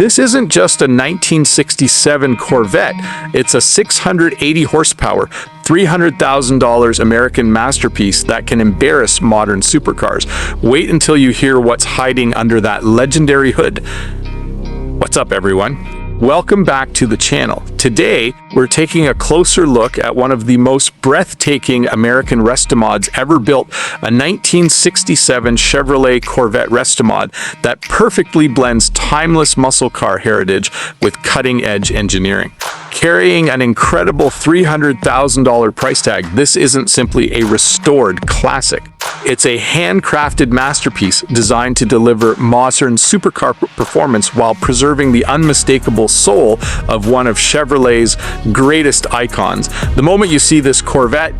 This isn't just a 1967 Corvette, it's a 680 horsepower, $300,000 American masterpiece that can embarrass modern supercars. Wait until you hear what's hiding under that legendary hood. What's up, everyone? Welcome back to the channel. Today, we're taking a closer look at one of the most breathtaking American Restomods ever built, a 1967 Chevrolet Corvette Restomod that perfectly blends timeless muscle car heritage with cutting-edge engineering. Carrying an incredible $300,000 price tag, this isn't simply a restored classic. It's a handcrafted masterpiece designed to deliver modern supercar performance while preserving the unmistakable soul of one of Chevrolet's greatest icons. The moment you see this Corvette,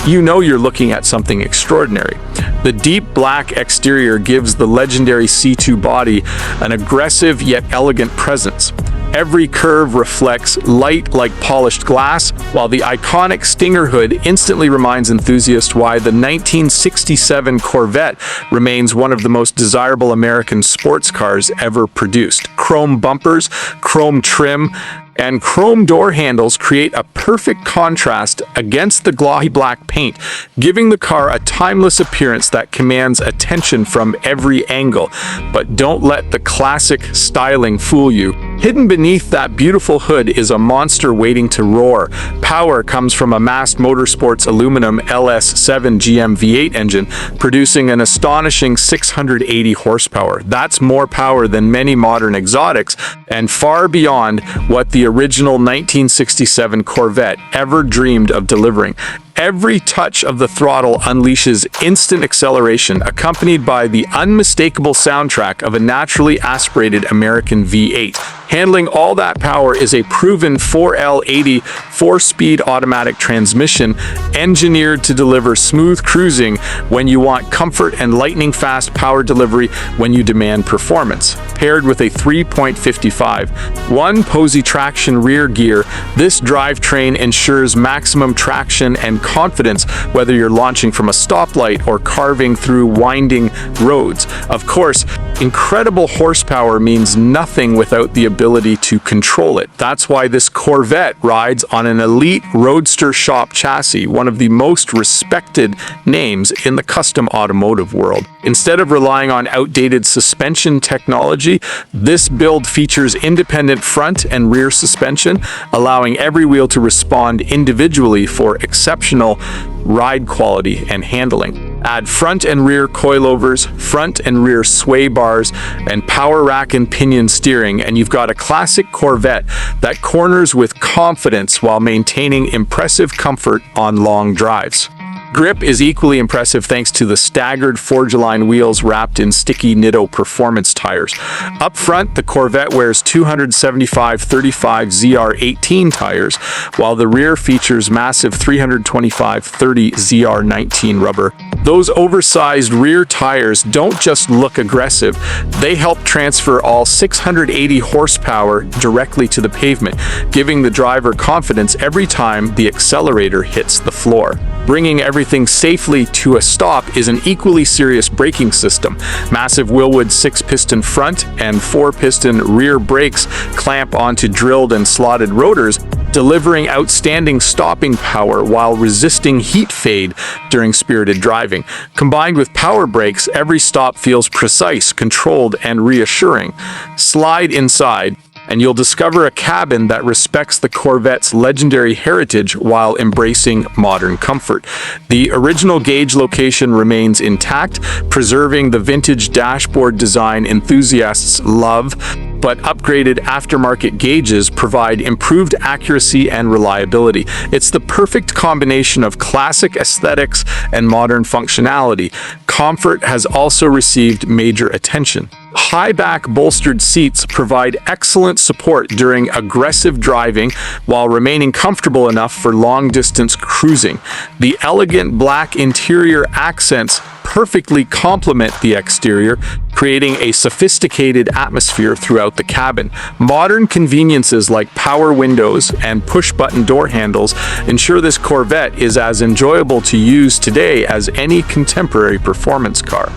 you know you're looking at something extraordinary. The deep black exterior gives the legendary C2 body an aggressive yet elegant presence. Every curve reflects light like polished glass, while the iconic Stinger hood instantly reminds enthusiasts why the 1967 Corvette remains one of the most desirable American sports cars ever produced. Chrome bumpers, chrome trim, and chrome door handles create a perfect contrast against the glossy black paint, giving the car a timeless appearance that commands attention from every angle. But don't let the classic styling fool you. Hidden beneath that beautiful hood is a monster waiting to roar. Power comes from a Mast Motorsports aluminum LS7 V8 engine, producing an astonishing 680 horsepower. That's more power than many modern exotics, and far beyond what the original 1967 Corvette ever dreamed of delivering. Every touch of the throttle unleashes instant acceleration, accompanied by the unmistakable soundtrack of a naturally aspirated American V8. Handling all that power is a proven 4L80 4-speed automatic transmission, engineered to deliver smooth cruising when you want comfort and lightning-fast power delivery when you demand performance. Paired with a 3.55 1-posy traction rear gear, this drivetrain ensures maximum traction and confidence whether you're launching from a stoplight or carving through winding roads. Of course, incredible horsepower means nothing without the ability to control it. That's why this Corvette rides on an elite Roadster Shop chassis, one of the most respected names in the custom automotive world. Instead of relying on outdated suspension technology, this build features independent front and rear suspension, allowing every wheel to respond individually for exceptional ride quality and handling. Add front and rear coilovers, front and rear sway bars, and power rack and pinion steering, and you've got a classic Corvette that corners with confidence while maintaining impressive comfort on long drives. Grip is equally impressive thanks to the staggered Forgeline wheels wrapped in sticky Nitto performance tires. Up front, the Corvette wears 275/35 ZR18 tires, while the rear features massive 325/30 ZR19 rubber. Those oversized rear tires don't just look aggressive, they help transfer all 680 horsepower directly to the pavement, giving the driver confidence every time the accelerator hits the floor. Bringing everything safely to a stop is an equally serious braking system. Massive Wilwood 6-piston front and 4-piston rear brakes clamp onto drilled and slotted rotors, delivering outstanding stopping power while resisting heat fade during spirited driving. Combined with power brakes, every stop feels precise, controlled, and reassuring. Slide inside, and you'll discover a cabin that respects the Corvette's legendary heritage while embracing modern comfort. The original gauge location remains intact, preserving the vintage dashboard design enthusiasts love, but upgraded aftermarket gauges provide improved accuracy and reliability. It's the perfect combination of classic aesthetics and modern functionality. Comfort has also received major attention. High-back bolstered seats provide excellent support during aggressive driving while remaining comfortable enough for long-distance cruising. The elegant black interior accents perfectly complement the exterior, creating a sophisticated atmosphere throughout the cabin. Modern conveniences like power windows and push-button door handles ensure this Corvette is as enjoyable to use today as any contemporary performance car.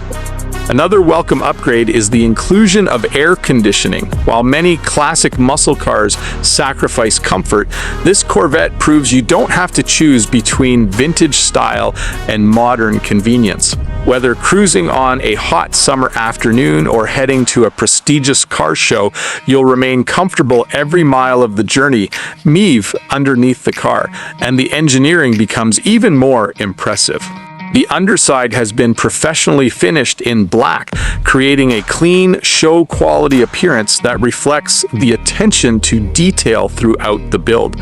Another welcome upgrade is the inclusion of air conditioning. While many classic muscle cars sacrifice comfort, this Corvette proves you don't have to choose between vintage style and modern convenience. Whether cruising on a hot summer afternoon or heading to a prestigious car show, you'll remain comfortable every mile of the journey, underneath the car, and the engineering becomes even more impressive. The underside has been professionally finished in black, creating a clean, show-quality appearance that reflects the attention to detail throughout the build.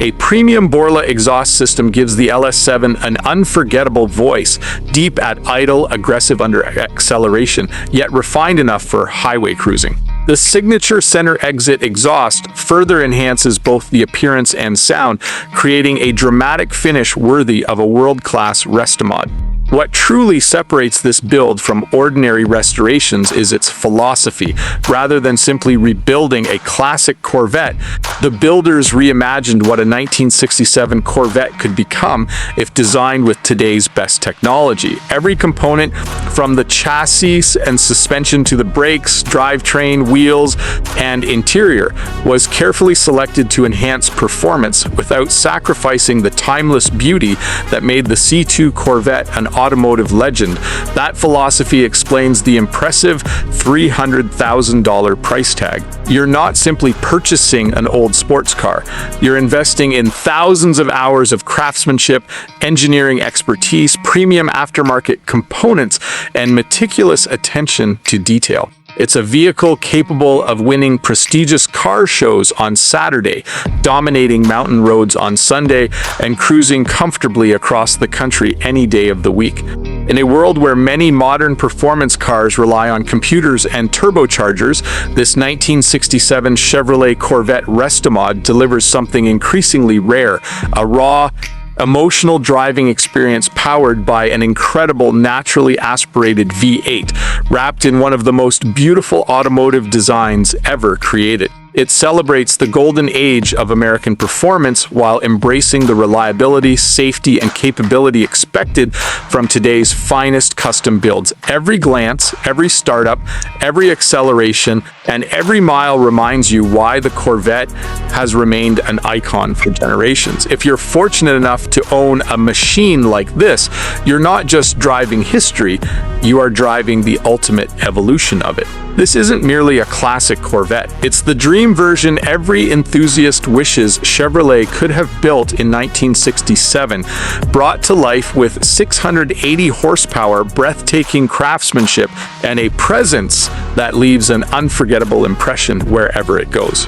A premium Borla exhaust system gives the LS7 an unforgettable voice, deep at idle, aggressive under acceleration, yet refined enough for highway cruising. The signature center exit exhaust further enhances both the appearance and sound, creating a dramatic finish worthy of a world-class Restomod. What truly separates this build from ordinary restorations is its philosophy. Rather than simply rebuilding a classic Corvette, the builders reimagined what a 1967 Corvette could become if designed with today's best technology. Every component, from the chassis and suspension to the brakes, drivetrain, wheels, and interior, was carefully selected to enhance performance without sacrificing the timeless beauty that made the C2 Corvette an automotive legend. That philosophy explains the impressive $300,000 price tag. You're not simply purchasing an old sports car. You're investing in thousands of hours of craftsmanship, engineering expertise, premium aftermarket components, and meticulous attention to detail. It's a vehicle capable of winning prestigious car shows on Saturday, dominating mountain roads on Sunday, and cruising comfortably across the country any day of the week. In a world where many modern performance cars rely on computers and turbochargers, this 1967 Chevrolet Corvette Restomod delivers something increasingly rare: a raw, emotional driving experience powered by an incredible naturally aspirated V8, wrapped in one of the most beautiful automotive designs ever created. It celebrates the golden age of American performance while embracing the reliability, safety, and capability expected from today's finest custom builds. Every glance, every startup, every acceleration, and every mile reminds you why the Corvette has remained an icon for generations. If you're fortunate enough to own a machine like this, you're not just driving history, you are driving the ultimate evolution of it. This isn't merely a classic Corvette. It's the dream version every enthusiast wishes Chevrolet could have built in 1967, brought to life with 680 horsepower, breathtaking craftsmanship, and a presence that leaves an unforgettable impression wherever it goes.